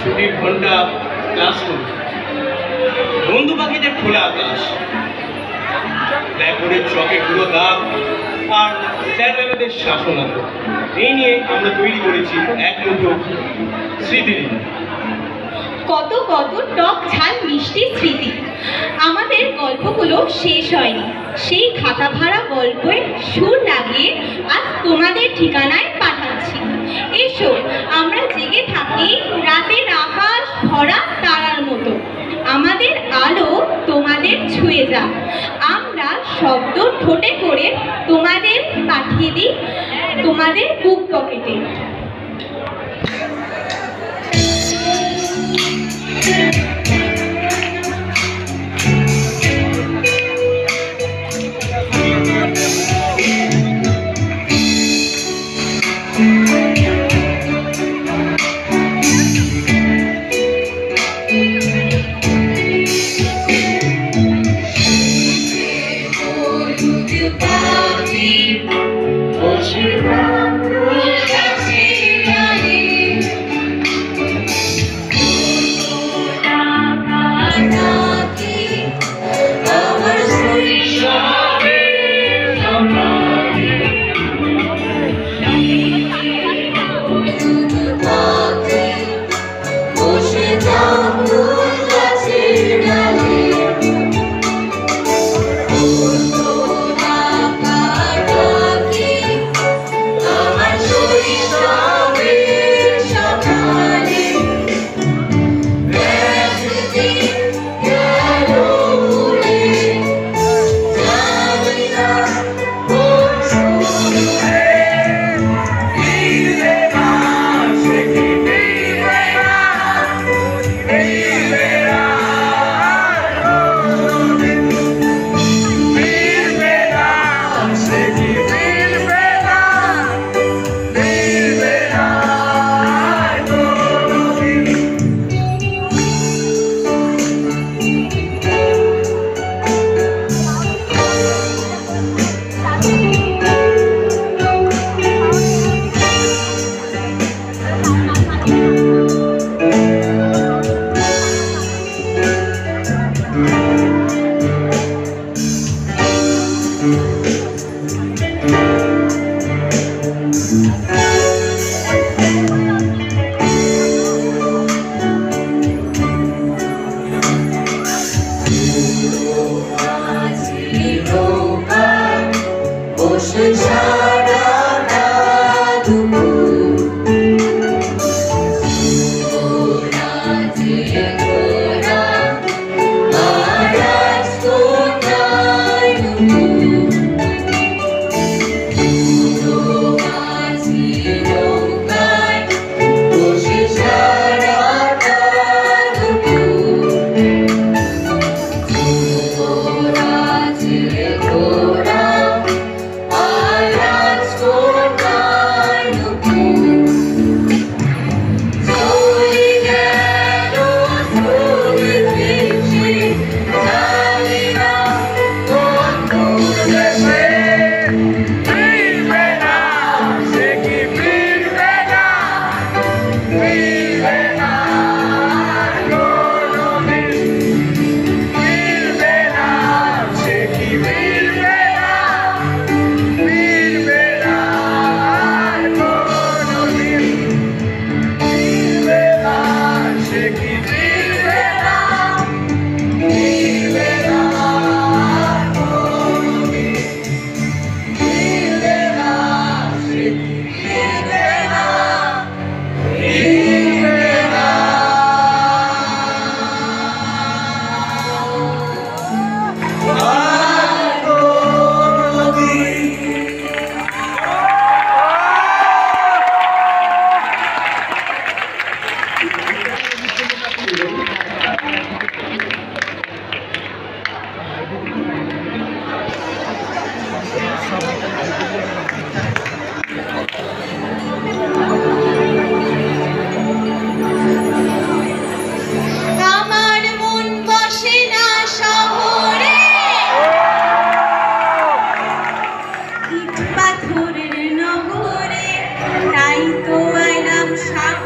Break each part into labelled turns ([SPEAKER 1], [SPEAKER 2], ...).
[SPEAKER 1] ছুটির ঘন্টা, ক্লাসরুম, বন্ধু পাখিদের খোলা আকাশ, ব্ল্যাকবোর্ডের চকে গুঁড়ো দাগ আর স্যার ম্যামেদের শাসনাত্মক, এই নিয়ে আমরা তৈরি করেছি এক মুঠো স্মৃতির।
[SPEAKER 2] কত কত টক ঝাল মিষ্টি স্মৃতি। আমাদের গল্পগুলো শেষ হয়নি, সেই খাতা ভাড়া গল্পের সুর লাগিয়ে আজ তোমাদের ঠিকানায় পাঠাচ্ছি। এসো আমরা জেগে থাকি রাতের আকাশ ভরা তারার মতো, আমাদের আলো তোমাদের ছুঁয়ে যাক। আমরা শব্দ ঠোঁটে করে তোমাদের পাঠিয়ে দিই তোমাদের বুক পকেটে।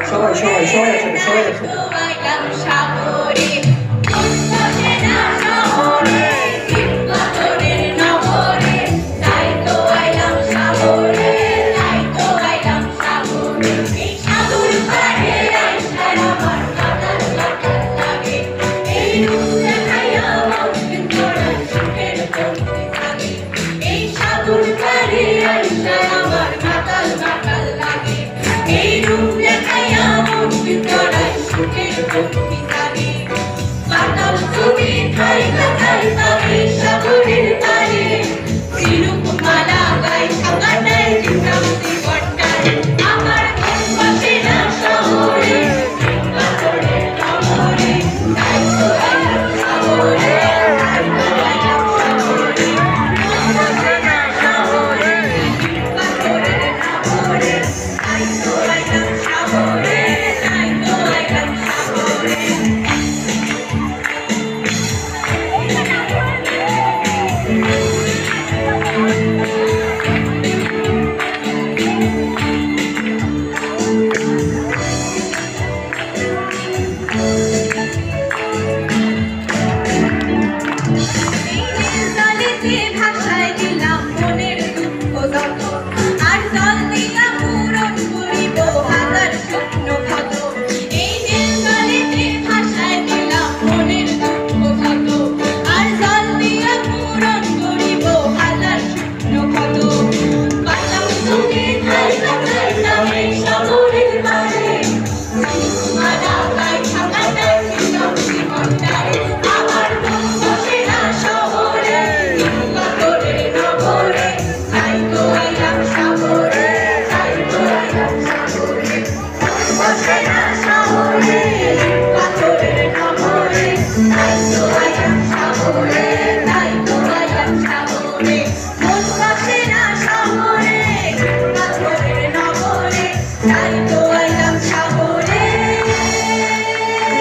[SPEAKER 3] সবাই সবাই সবাই একসাথে সবাই একসাথে
[SPEAKER 2] আইলাম সাগরে বসে না শহরে বিপ্লবের নগরে তাই তো আইলাম সাগরে তাই তো আইলাম সাগরে এই সাগর পাড়ে আইসার আমার কাটাল কাটাল লাগে এই রূপ দেখাইয়া মন তোরা সুখের করতে থাকে এই সাগর পাড়ে আইসার আমার কাটাল কাটাল লাগে এই রূপ দেখাইয়া মন তোরা সুখের করতে থাকে কাটাল তুমি খাইতা খাইতা এই সাগরের পাড়ে সিরুপ মালা গাইছা কাটাই দিতাম জীবনটারে আমার মন বসে না শহরে পাথরের নগরে তাই তো আইলাম সাগরে তাই তো আইলাম সাগরে মন বসে না শহরে পাথরের নগরে তাই তো আইলাম সাগরে তাই তো আইলাম সাগরে জলেতে ভাষায় দিলাম মনের দুঃখ যত আর জল দিয়া পূরণ করিব হাজার স্বপ্ন ক্ষত এই জলেতে ভাষায় দিলাম মনের দুঃখ যত আর জল দিয়া পূরণ করিব হাজার স্বপ্ন ক্ষত পাতাম তুমি খাইতা খাইতা এই সাগরের পাড়ে মালা গাইছা কাটাই দিতাম জীবনটারে আমার মন বসে না শহরে পাথরের নগরে তাই তো আইলাম সাগরে তাই তো আইলাম সাগরে মন বসে না শহরে পাথরের নগরে তাই তো আইলাম সাগরে তাই তো আইলাম সাগরে মন বসে না শহরে পাথরের নগরে তাই তো আইলাম সাগরে তাই তো আইলাম সাগরে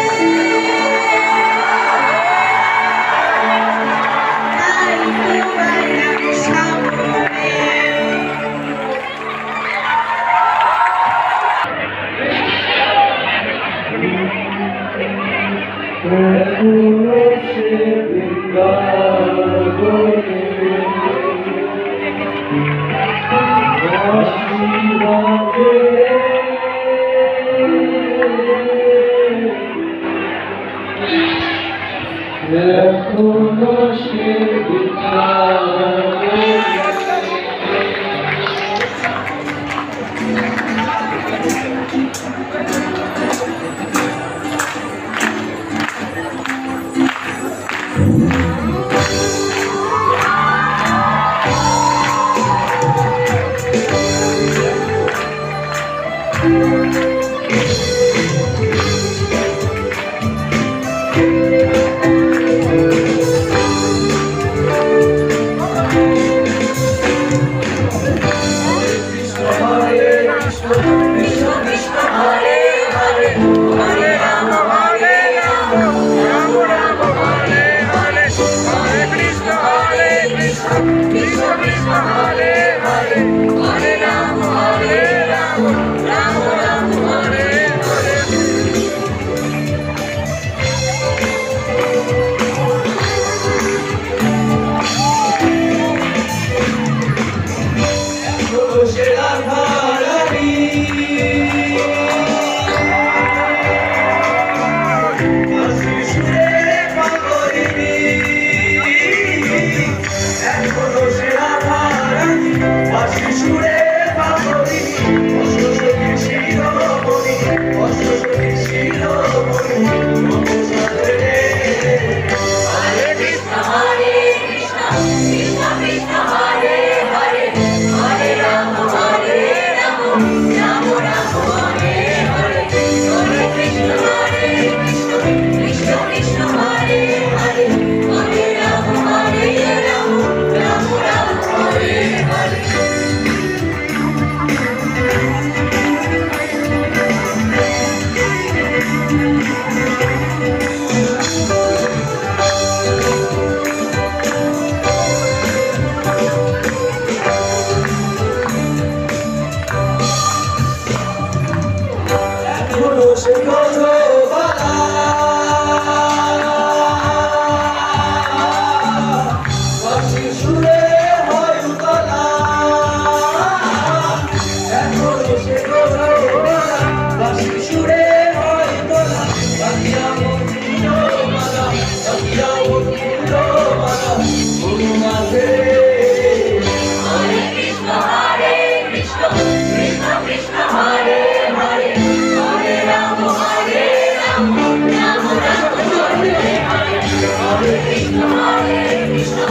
[SPEAKER 3] এখনো সে ছোটবেলা বাঁশির সুরে হয় উতলা এখনো সে ছোটবেলা বাঁশির সুরে হয় উতলা বাকিয়া মন ফুলমালা বাকিয়া মন Phulmala Phulmala Krishna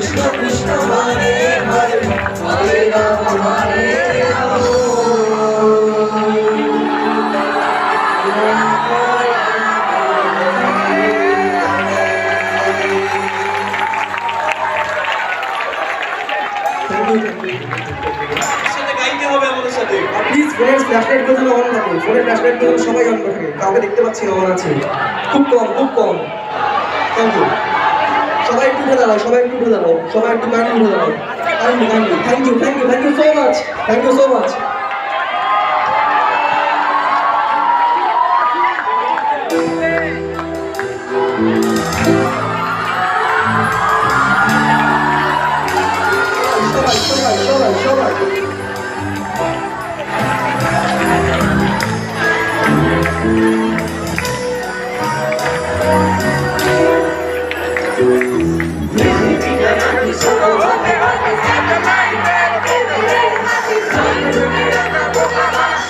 [SPEAKER 3] Krishna Hare Hare Hare Rama Hare Rama
[SPEAKER 1] সাথে গাইতে হবে আমাদের সাথে।
[SPEAKER 3] প্লিজ ফোনের ফ্ল্যাশলাইট গুলো অন থাকে ফোনের ফ্ল্যাশলাইট গুলো সবাই অন থাকে কাউকে দেখতে পাচ্ছি না অন আছে খুব কম থ্যাংক ইউ সবাই একটু উঠে দাঁড়াও সবাই একটু উঠে দাঁড়াও সবাই একটু কাইন্ডলি উঠে দাঁড়াও kindly thank you so much সবাই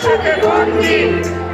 [SPEAKER 4] Happy birthday,